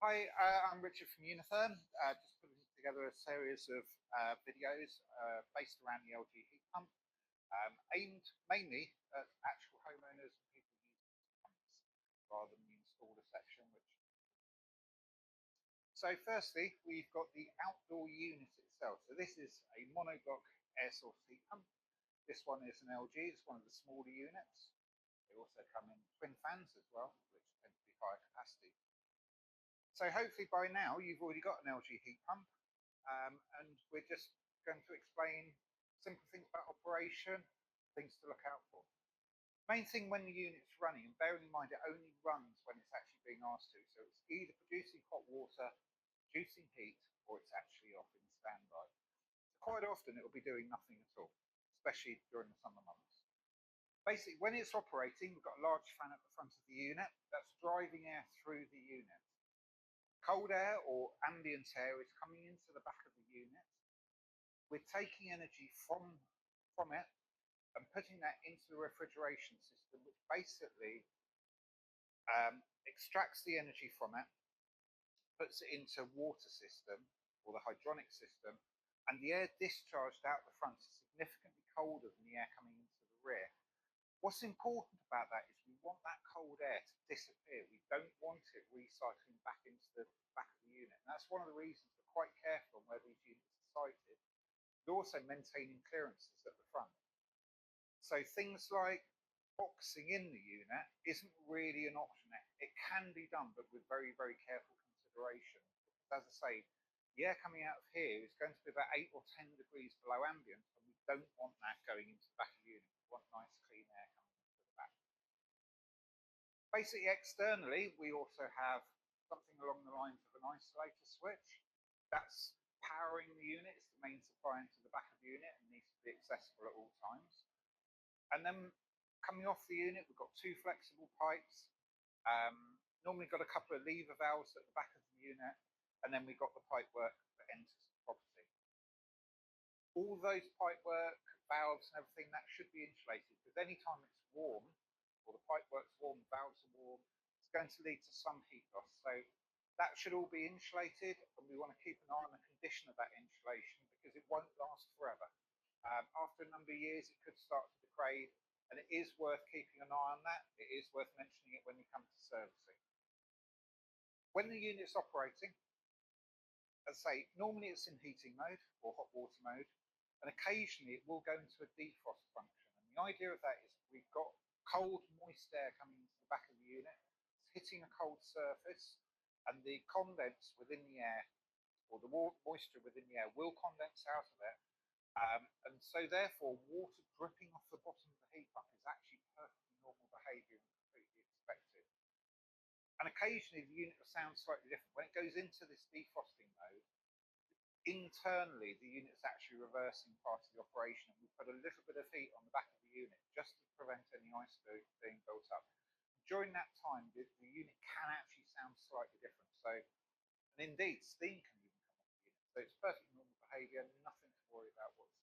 Hi, I'm Richard from Unitherm, just putting together a series of videos based around the LG heat pump, aimed mainly at actual homeowners and people using heat pumps rather than the installer section. So firstly, we've got the outdoor unit itself. So this is a monoblock air source heat pump. This one is an LG, it's one of the smaller units. They also come in twin fans as well, which tend to be higher capacity. So hopefully by now you've already got an LG heat pump, and we're just going to explain simple things about operation, things to look out for. Main thing when the unit's running, and bearing in mind it only runs when it's actually being asked to, so it's either producing hot water, producing heat, or it's actually off in standby. So quite often it will be doing nothing at all, especially during the summer months. Basically, when it's operating, we've got a large fan at the front of the unit that's driving air through the unit. Cold air or ambient air is coming into the back of the unit. We're taking energy from it and putting that into the refrigeration system, which basically extracts the energy from it, puts it into water system or the hydronic system, and the air discharged out the front is significantly colder than the air coming into the rear. What's important about that is we want that cold air to disappear. We don't want it recycling back into the back of the unit. And that's one of the reasons we're quite careful on where these units are sited. We're also maintaining clearances at the front. So things like boxing in the unit isn't really an option. It can be done, but with very, very careful consideration. As I say, the air coming out of here is going to be about 8 or 10 degrees below ambient, and we don't want that going into the back of the unit. We want nice, clean air coming into the back. Basically, externally, we also have something along the lines of an isolator switch. That's powering the unit. It's the main supply into the back of the unit and needs to be accessible at all times. And then coming off the unit, we've got two flexible pipes. Normally got a couple of lever valves at the back of the unit, and then we've got the pipework that enters the property. All those pipework, valves and everything, that should be insulated, because any time it's warm, or the pipework's warm, valves are warm, it's going to lead to some heat loss. So that should all be insulated, and we want to keep an eye on the condition of that insulation because it won't last forever. After a number of years, it could start to degrade, and it is worth keeping an eye on that. It is worth mentioning it when you come to servicing. When the unit's operating, as I say, normally it's in heating mode or hot water mode, and occasionally it will go into a defrost function. And the idea of that is we've got cold, moist air coming into the back of the unit, it's hitting a cold surface, and the condense within the air, or the moisture within the air, will condense out of it. And so therefore, water dripping off the bottom of the heat pump is actually perfectly normal behaviour and completely expected. And occasionally the unit will sound slightly different. When it goes into this defrosting mode, internally the unit's actually reversing part of the operation, and we put a little bit of heat on the back of the unit just to prevent any ice being built up. During that time, the unit can actually sound slightly different. So, and indeed, steam can even come off the unit. So it's perfectly normal behaviour, nothing to worry about whatsoever.